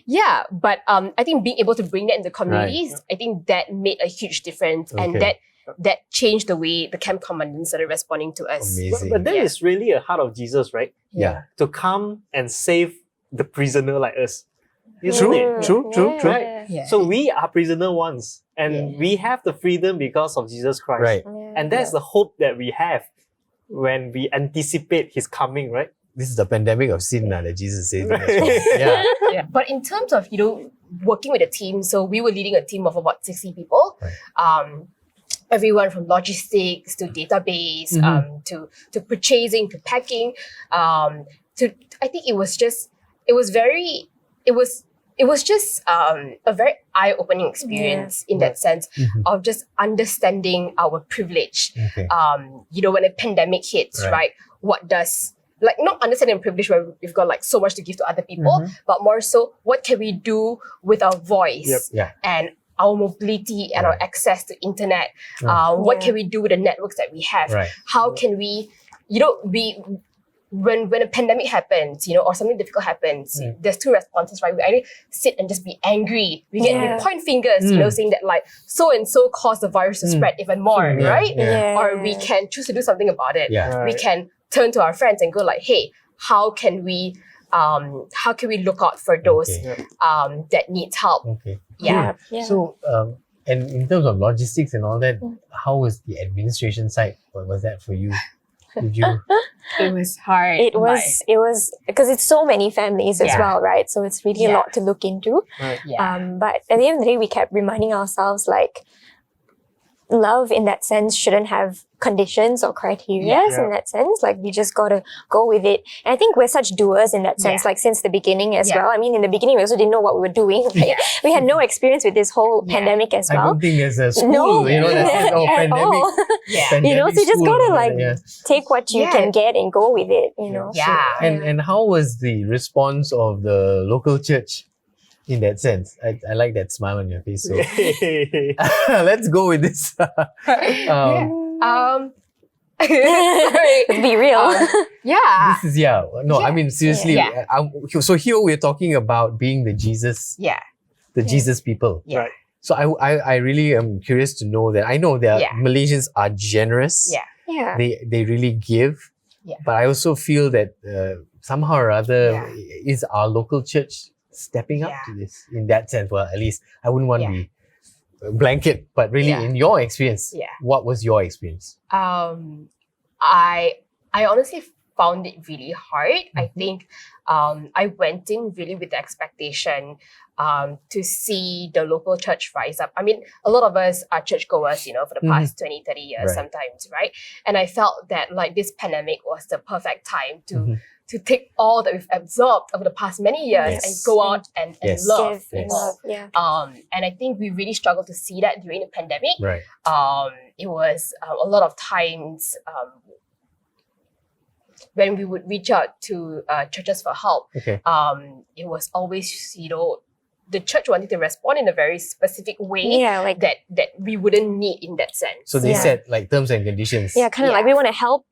[SPEAKER 2] Yeah.
[SPEAKER 3] But I think being able to bring that into communities, I think that made a huge difference. And
[SPEAKER 1] Okay.
[SPEAKER 3] that changed the way the camp commandants started responding to us.
[SPEAKER 1] Amazing.
[SPEAKER 2] But that is really a heart of Jesus, right?
[SPEAKER 1] Yeah.
[SPEAKER 2] To come and save the prisoner like us. Isn't
[SPEAKER 1] True,
[SPEAKER 2] it?
[SPEAKER 1] true.
[SPEAKER 2] Right.
[SPEAKER 3] Yeah.
[SPEAKER 2] So we are prisoner ones, and
[SPEAKER 3] Yeah.
[SPEAKER 2] we have the freedom because of Jesus Christ.
[SPEAKER 1] Right.
[SPEAKER 2] And that's the hope that we have when we anticipate his coming, right?
[SPEAKER 1] This is the pandemic of sin that Jesus says.
[SPEAKER 2] Right.
[SPEAKER 1] Yeah.
[SPEAKER 3] Yeah. But in terms of, working with a team, so we were leading a team of about 60 people.
[SPEAKER 1] Right.
[SPEAKER 3] Everyone from logistics to database, to purchasing, to packing, I think it was just a very eye-opening experience in that sense of just understanding our privilege.
[SPEAKER 1] Okay.
[SPEAKER 3] When a pandemic hits,
[SPEAKER 1] Right.
[SPEAKER 3] right? What does, like, not understanding privilege where we've got like so much to give to other people, but more so what can we do with our voice
[SPEAKER 1] Yeah.
[SPEAKER 3] and our mobility and our
[SPEAKER 1] Right.
[SPEAKER 3] access to internet?
[SPEAKER 1] Right.
[SPEAKER 3] What can we do with the networks that we have?
[SPEAKER 1] Right.
[SPEAKER 3] How can we, when a pandemic happens, or something difficult happens, there's two responses, right? We either sit and just be angry. We point fingers, saying that like so and so caused the virus to spread even more,
[SPEAKER 1] Yeah,
[SPEAKER 3] right?
[SPEAKER 1] yeah.
[SPEAKER 3] Or we can choose to do something about it.
[SPEAKER 1] Yeah.
[SPEAKER 2] Right.
[SPEAKER 3] We can turn to our friends and go like, hey, how can we look out for those
[SPEAKER 1] Okay.
[SPEAKER 3] that need help?
[SPEAKER 1] Okay.
[SPEAKER 3] Yeah.
[SPEAKER 4] Yeah.
[SPEAKER 1] So, and in terms of logistics and all that, how was the administration side? What was that for you? Did you?
[SPEAKER 3] It was hard.
[SPEAKER 4] It was because it's so many families as
[SPEAKER 3] Yeah.
[SPEAKER 4] well, right? So it's really a
[SPEAKER 3] Yeah.
[SPEAKER 4] lot to look into.
[SPEAKER 3] Yeah.
[SPEAKER 4] But at the end of the day, we kept reminding ourselves like love in that sense shouldn't have conditions or criteria
[SPEAKER 2] Yeah.
[SPEAKER 4] in that sense. Like we just gotta go with it. And I think we're such doers in that sense,
[SPEAKER 3] Yeah.
[SPEAKER 4] like since the beginning as
[SPEAKER 3] Yeah.
[SPEAKER 4] well. I mean, in the beginning, we also didn't know what we were doing. Right?
[SPEAKER 3] Yeah.
[SPEAKER 4] We had no experience with this whole
[SPEAKER 3] Yeah.
[SPEAKER 4] pandemic as
[SPEAKER 1] I
[SPEAKER 4] well.
[SPEAKER 1] don't think there's a school,
[SPEAKER 4] No,
[SPEAKER 1] that's oh,
[SPEAKER 4] at
[SPEAKER 1] pandemic.
[SPEAKER 4] all.
[SPEAKER 3] Yeah.
[SPEAKER 1] Pandemic
[SPEAKER 4] So you just
[SPEAKER 1] school
[SPEAKER 4] gotta
[SPEAKER 1] or
[SPEAKER 4] like
[SPEAKER 1] yeah.
[SPEAKER 4] take what you
[SPEAKER 3] Yeah.
[SPEAKER 4] can get and go with it,
[SPEAKER 3] Yeah.
[SPEAKER 1] And how was the response of the local church in that sense? I like that smile on your face. So let's go with this.
[SPEAKER 4] Let's be real.
[SPEAKER 3] Yeah.
[SPEAKER 1] This is no. I mean seriously.
[SPEAKER 3] Yeah.
[SPEAKER 1] So here we're talking about being the Jesus
[SPEAKER 3] Yeah.
[SPEAKER 1] Jesus people.
[SPEAKER 3] Yeah.
[SPEAKER 2] Right.
[SPEAKER 1] So I really am curious to know that. I know that
[SPEAKER 3] Yeah.
[SPEAKER 1] Malaysians are generous.
[SPEAKER 3] Yeah.
[SPEAKER 4] Yeah.
[SPEAKER 1] They really give.
[SPEAKER 3] Yeah.
[SPEAKER 1] But I also feel that somehow or other
[SPEAKER 3] Yeah.
[SPEAKER 1] is our local church stepping up
[SPEAKER 3] Yeah.
[SPEAKER 1] to this in that sense. Well, at least I wouldn't want
[SPEAKER 3] Yeah.
[SPEAKER 1] to be blanket, but really
[SPEAKER 3] Yeah.
[SPEAKER 1] in your experience,
[SPEAKER 3] Yeah.
[SPEAKER 1] what was your experience?
[SPEAKER 3] I honestly found it really hard. I think I went in really with the expectation to see the local church rise up. I mean, a lot of us are churchgoers, for the past 20, 30 years
[SPEAKER 1] Right.
[SPEAKER 3] sometimes, right? And I felt that like this pandemic was the perfect time to take all that we've absorbed over the past many years
[SPEAKER 1] Yes.
[SPEAKER 3] and go out and
[SPEAKER 1] Yes.
[SPEAKER 3] love.
[SPEAKER 4] Give and
[SPEAKER 1] Yes.
[SPEAKER 4] love. Yeah.
[SPEAKER 3] And I think we really struggled to see that during the pandemic.
[SPEAKER 1] Right.
[SPEAKER 3] It was a lot of times when we would reach out to churches for help.
[SPEAKER 1] Okay.
[SPEAKER 3] It was always, the church wanted to respond in a very specific way
[SPEAKER 4] Yeah, like
[SPEAKER 3] that we wouldn't need in that sense.
[SPEAKER 1] So they
[SPEAKER 4] Yeah.
[SPEAKER 1] said like terms and conditions.
[SPEAKER 4] yeah, kind of
[SPEAKER 3] Yeah.
[SPEAKER 4] like we want to help.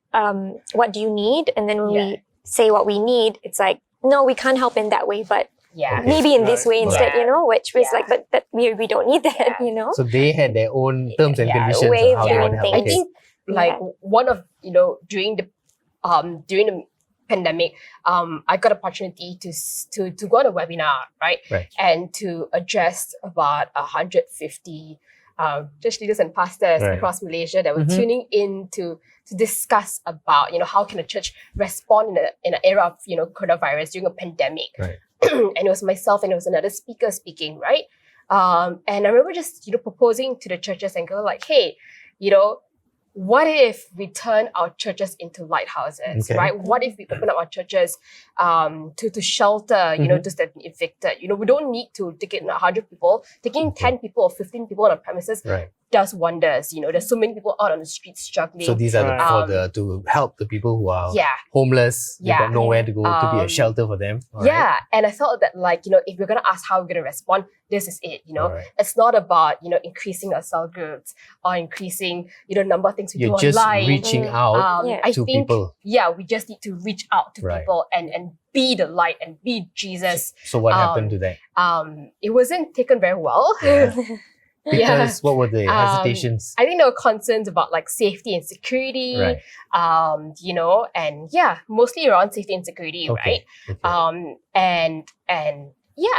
[SPEAKER 4] What do you need? And then when
[SPEAKER 3] Yeah.
[SPEAKER 4] we say what we need, it's like no, we can't help in that way, but
[SPEAKER 3] Yeah.
[SPEAKER 1] Okay.
[SPEAKER 4] maybe in this
[SPEAKER 2] Right.
[SPEAKER 4] way instead.
[SPEAKER 3] Yeah.
[SPEAKER 4] Which was
[SPEAKER 3] Yeah.
[SPEAKER 4] like, but that we don't need that.
[SPEAKER 3] Yeah.
[SPEAKER 1] So they had their own terms and
[SPEAKER 3] Yeah,
[SPEAKER 1] conditions
[SPEAKER 4] way
[SPEAKER 1] of how
[SPEAKER 4] of
[SPEAKER 1] they
[SPEAKER 4] doing
[SPEAKER 1] want to help.
[SPEAKER 3] I
[SPEAKER 4] things.
[SPEAKER 3] think like one of during the pandemic, I got opportunity to go on a webinar, right?
[SPEAKER 1] Right.
[SPEAKER 3] And to address about 150 church leaders and pastors
[SPEAKER 1] Right.
[SPEAKER 3] across Malaysia that were
[SPEAKER 1] Mhm.
[SPEAKER 3] tuning in to discuss about how can a church respond in an era of coronavirus during a pandemic.
[SPEAKER 1] Right.
[SPEAKER 3] And it was myself and it was another speaker speaking, right? And I remember just proposing to the churches and go like, hey, what if we turn our churches into lighthouses,
[SPEAKER 1] Okay.
[SPEAKER 3] right? What if we open up our churches to shelter, those that have been evicted? We don't need to take in 100 people. Taking 10 people or 15 people on a premises
[SPEAKER 1] Right.
[SPEAKER 3] does wonders. There's so many people out on the streets struggling.
[SPEAKER 1] So these are
[SPEAKER 2] Right.
[SPEAKER 1] to help the people who are
[SPEAKER 3] yeah.
[SPEAKER 1] homeless. They've got
[SPEAKER 3] Yeah.
[SPEAKER 1] nowhere to go, to be a
[SPEAKER 3] Um,
[SPEAKER 1] shelter for them. All right?
[SPEAKER 3] Yeah, and I felt that if we're gonna ask how we're gonna respond, this is it.
[SPEAKER 1] All right.
[SPEAKER 3] It's not about increasing our cell groups or increasing number of things we
[SPEAKER 1] You're
[SPEAKER 3] do
[SPEAKER 1] just
[SPEAKER 3] online.
[SPEAKER 1] reaching out
[SPEAKER 4] Yeah.
[SPEAKER 3] I
[SPEAKER 1] to
[SPEAKER 3] think
[SPEAKER 1] people.
[SPEAKER 3] we just need to reach out to
[SPEAKER 1] Right.
[SPEAKER 3] people and be the light and be Jesus.
[SPEAKER 1] So what happened to that?
[SPEAKER 3] It wasn't taken very well.
[SPEAKER 1] Yeah.
[SPEAKER 3] Yeah.
[SPEAKER 1] Because what were the hesitations?
[SPEAKER 3] I think there were concerns about like safety and security.
[SPEAKER 1] Right.
[SPEAKER 3] And mostly around safety and security, right?
[SPEAKER 1] Okay.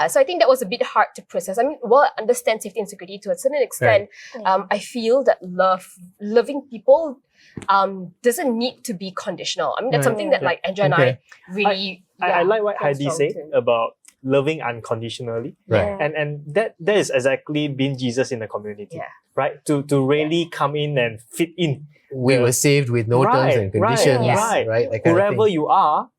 [SPEAKER 3] So I think that was a bit hard to process. I mean, while I understand safety and security to a certain extent, I feel that loving people doesn't need to be conditional. I mean, that's
[SPEAKER 1] Right.
[SPEAKER 3] something that like Andrea and I really
[SPEAKER 2] I like what
[SPEAKER 3] come
[SPEAKER 2] Heidi
[SPEAKER 3] strong
[SPEAKER 2] said
[SPEAKER 3] to.
[SPEAKER 2] about loving unconditionally.
[SPEAKER 1] Right.
[SPEAKER 2] And that is exactly being Jesus in the community.
[SPEAKER 3] Yeah.
[SPEAKER 2] Right? To really come in and fit in.
[SPEAKER 1] We were saved with no terms and
[SPEAKER 2] Right,
[SPEAKER 1] conditions.
[SPEAKER 2] right.
[SPEAKER 1] Right. That kind of
[SPEAKER 2] Whoever
[SPEAKER 1] thing.
[SPEAKER 2] you are,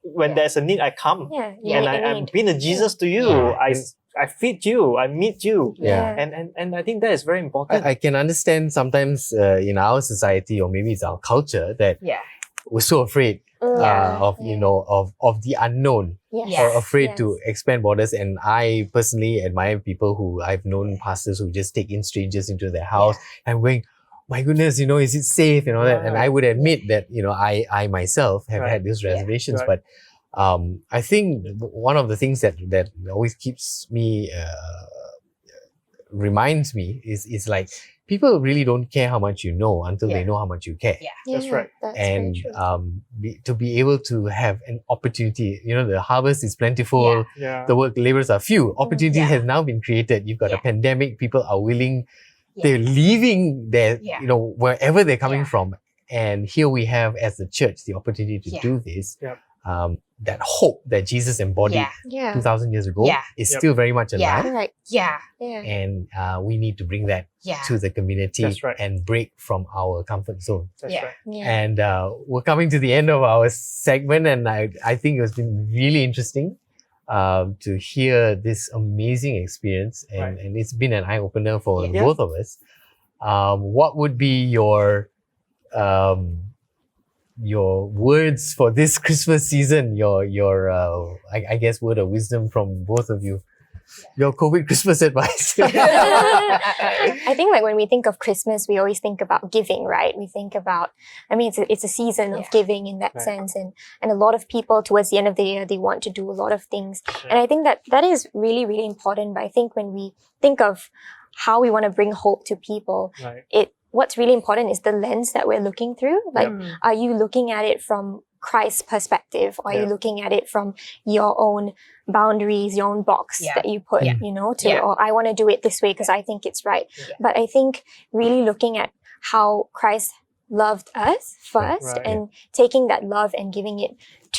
[SPEAKER 2] when there's a need, I come.
[SPEAKER 4] Yeah.
[SPEAKER 3] Yeah.
[SPEAKER 2] And
[SPEAKER 4] meet the
[SPEAKER 2] I'm
[SPEAKER 4] need.
[SPEAKER 2] being a Jesus to you.
[SPEAKER 3] Yeah.
[SPEAKER 2] I feed you, I meet you.
[SPEAKER 1] Yeah.
[SPEAKER 2] And I think that is very important.
[SPEAKER 1] I can understand sometimes in our society, or maybe it's our culture, that
[SPEAKER 3] Yeah.
[SPEAKER 1] we're so afraid
[SPEAKER 4] Yeah.
[SPEAKER 1] of of the unknown,
[SPEAKER 4] Yes.
[SPEAKER 3] Yeah.
[SPEAKER 1] or afraid
[SPEAKER 4] Yes.
[SPEAKER 1] to expand borders. And I personally admire people who I've known, pastors who just take in strangers into their house and going, my goodness, is it safe and all that? And
[SPEAKER 2] Right.
[SPEAKER 1] I would admit that I myself have
[SPEAKER 2] Right.
[SPEAKER 1] had these reservations,
[SPEAKER 2] Right.
[SPEAKER 1] but I think one of the things that always keeps me reminds me is like, people really don't care how much you know until they
[SPEAKER 3] Yeah.
[SPEAKER 1] know how much you care.
[SPEAKER 3] Yeah.
[SPEAKER 2] That's right.
[SPEAKER 4] That's
[SPEAKER 1] And
[SPEAKER 4] very true.
[SPEAKER 1] to be able to have an opportunity, the harvest is plentiful,
[SPEAKER 2] Yeah.
[SPEAKER 1] the work laborers are few, opportunity
[SPEAKER 3] Yeah.
[SPEAKER 1] has now been created. You've got a
[SPEAKER 3] Yeah.
[SPEAKER 1] pandemic, people are willing,
[SPEAKER 3] Yeah.
[SPEAKER 1] they're leaving their,
[SPEAKER 3] Yeah.
[SPEAKER 1] wherever they're coming
[SPEAKER 3] Yeah.
[SPEAKER 1] from. And here we have, as the church, the opportunity to
[SPEAKER 3] Yeah.
[SPEAKER 1] do this.
[SPEAKER 2] Yep.
[SPEAKER 1] That hope that Jesus embodied
[SPEAKER 3] Yeah.
[SPEAKER 4] Yeah.
[SPEAKER 1] 2,000 years ago
[SPEAKER 3] Yeah.
[SPEAKER 1] is
[SPEAKER 2] Yep.
[SPEAKER 1] still very much
[SPEAKER 3] Yeah.
[SPEAKER 1] alive.
[SPEAKER 4] Correct.
[SPEAKER 3] Yeah.
[SPEAKER 4] Yeah.
[SPEAKER 1] And we need to bring that
[SPEAKER 3] Yeah.
[SPEAKER 1] to the community
[SPEAKER 2] That's right.
[SPEAKER 1] and break from our comfort zone.
[SPEAKER 2] That's
[SPEAKER 3] Yeah.
[SPEAKER 2] right.
[SPEAKER 4] Yeah.
[SPEAKER 1] And we're coming to the end of our segment, and I think it's been really interesting to hear this amazing experience, and,
[SPEAKER 2] Right.
[SPEAKER 1] and it's been an eye opener for
[SPEAKER 3] Yeah.
[SPEAKER 1] both of us. What would be your words for this Christmas season? I guess word of wisdom from both of you. Your COVID Christmas advice.
[SPEAKER 4] I think like when we think of Christmas, we always think about giving, right? We think about, it's a season of
[SPEAKER 3] Yeah.
[SPEAKER 4] giving in that
[SPEAKER 2] Right.
[SPEAKER 4] sense. And a lot of people towards the end of the year, they want to do a lot of things. And I think that is really, really important. But I think when we think of how we want to bring hope to people,
[SPEAKER 2] Right.
[SPEAKER 4] what's really important is the lens that we're looking through. Like, are you looking at it from Christ's perspective, or are you
[SPEAKER 2] Yeah.
[SPEAKER 4] looking at it from your own boundaries, your own box
[SPEAKER 3] Yeah.
[SPEAKER 4] that you put,
[SPEAKER 3] Yeah.
[SPEAKER 4] to, or I want to do it this way because I think it's right.
[SPEAKER 3] Yeah.
[SPEAKER 4] But I think really looking at how Christ loved us first
[SPEAKER 2] Right.
[SPEAKER 4] and taking that love and giving it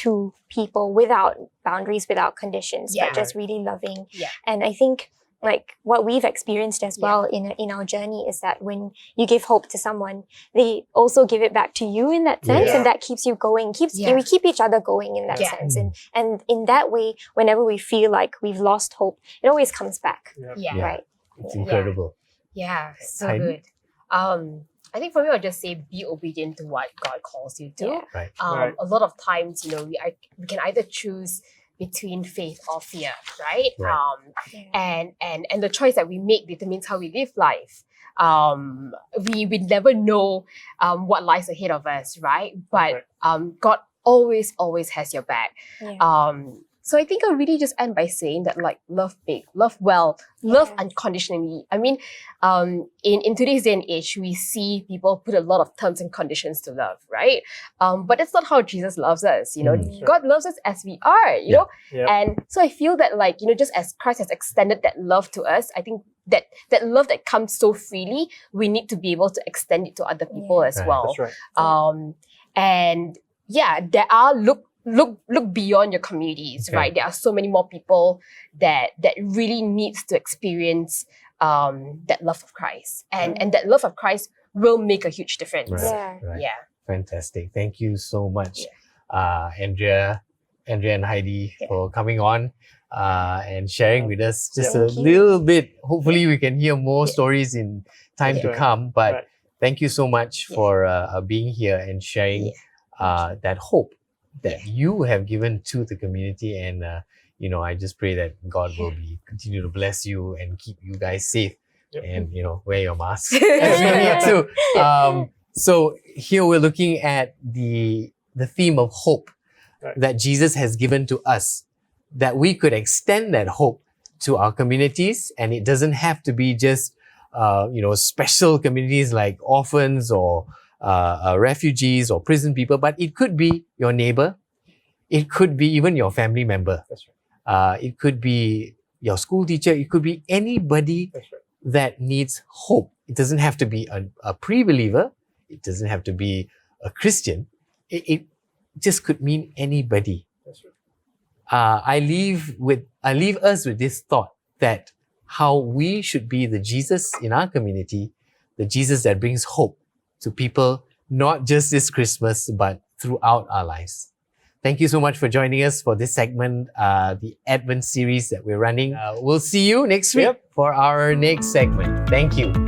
[SPEAKER 4] to people without boundaries, without conditions,
[SPEAKER 3] Yeah.
[SPEAKER 4] but just really loving.
[SPEAKER 3] Yeah.
[SPEAKER 4] And I think like what we've experienced as
[SPEAKER 3] Yeah.
[SPEAKER 4] well in our journey is that when you give hope to someone, they also give it back to you in that sense,
[SPEAKER 1] Yeah.
[SPEAKER 4] and that keeps you going.
[SPEAKER 3] Yeah.
[SPEAKER 4] We keep each other going in that
[SPEAKER 3] Yeah.
[SPEAKER 4] sense, and in that way, whenever we feel like we've lost hope, it always comes back.
[SPEAKER 2] Yeah.
[SPEAKER 3] Yeah.
[SPEAKER 1] Yeah.
[SPEAKER 4] Right?
[SPEAKER 1] It's incredible.
[SPEAKER 3] Yeah, so
[SPEAKER 1] Heidi?
[SPEAKER 3] good. I think for me, I'll just say be obedient to what God calls you to.
[SPEAKER 4] Yeah.
[SPEAKER 1] Right.
[SPEAKER 2] Right.
[SPEAKER 3] A lot of times, we can either choose between faith or fear, right?
[SPEAKER 1] Right.
[SPEAKER 3] And the choice that we make determines how we live life. We never know what lies ahead of us, right? But God always has your back.
[SPEAKER 4] Yeah.
[SPEAKER 3] So I think I'll really just end by saying that like love big, love well, love
[SPEAKER 4] Yeah.
[SPEAKER 3] unconditionally. I mean, in today's day and age, we see people put a lot of terms and conditions to love, right? But that's not how Jesus loves us.
[SPEAKER 1] Mm.
[SPEAKER 3] God loves us as we are, you know.
[SPEAKER 2] Yeah.
[SPEAKER 3] And so I feel that like just as Christ has extended that love to us, I think that love that comes so freely, we need to be able to extend it to other people as
[SPEAKER 1] Right.
[SPEAKER 3] well.
[SPEAKER 2] That's right.
[SPEAKER 3] And yeah, there are look beyond your communities,
[SPEAKER 1] Okay.
[SPEAKER 3] right? There are so many more people that really needs to experience that love of Christ, and that love of Christ will make a huge difference.
[SPEAKER 1] Right.
[SPEAKER 4] Yeah.
[SPEAKER 1] Right.
[SPEAKER 3] Yeah.
[SPEAKER 1] Fantastic. Thank you so much, Andrea Andrea and Heidi,
[SPEAKER 3] Yeah.
[SPEAKER 1] for coming on and sharing with us just a
[SPEAKER 3] Thank you.
[SPEAKER 1] little bit. Hopefully, we can hear more stories in time to
[SPEAKER 2] Right.
[SPEAKER 1] come. But
[SPEAKER 2] Right.
[SPEAKER 1] thank you so much
[SPEAKER 3] Yeah.
[SPEAKER 1] for being here and sharing that hope that you have given to the community. And I just pray that God will continue to bless you and keep you guys safe.
[SPEAKER 2] Yep.
[SPEAKER 1] And wear your masks as we need to. So here we're looking at the theme of hope that Jesus has given to us, that we could extend that hope to our communities, and it doesn't have to be just special communities like orphans or refugees or prison people, but it could be your neighbor, it could be even your family member,
[SPEAKER 2] That's right.
[SPEAKER 1] it could be your school teacher, it could be anybody
[SPEAKER 2] That's right.
[SPEAKER 1] that needs hope. It doesn't have to be a pre-believer. It doesn't have to be a Christian. It just could mean anybody.
[SPEAKER 2] That's right.
[SPEAKER 1] I leave us with this thought that how we should be the Jesus in our community, the Jesus that brings hope to people, not just this Christmas, but throughout our lives. Thank you so much for joining us for this segment, the Advent series that we're running. We'll see you next week for our next segment. Thank you.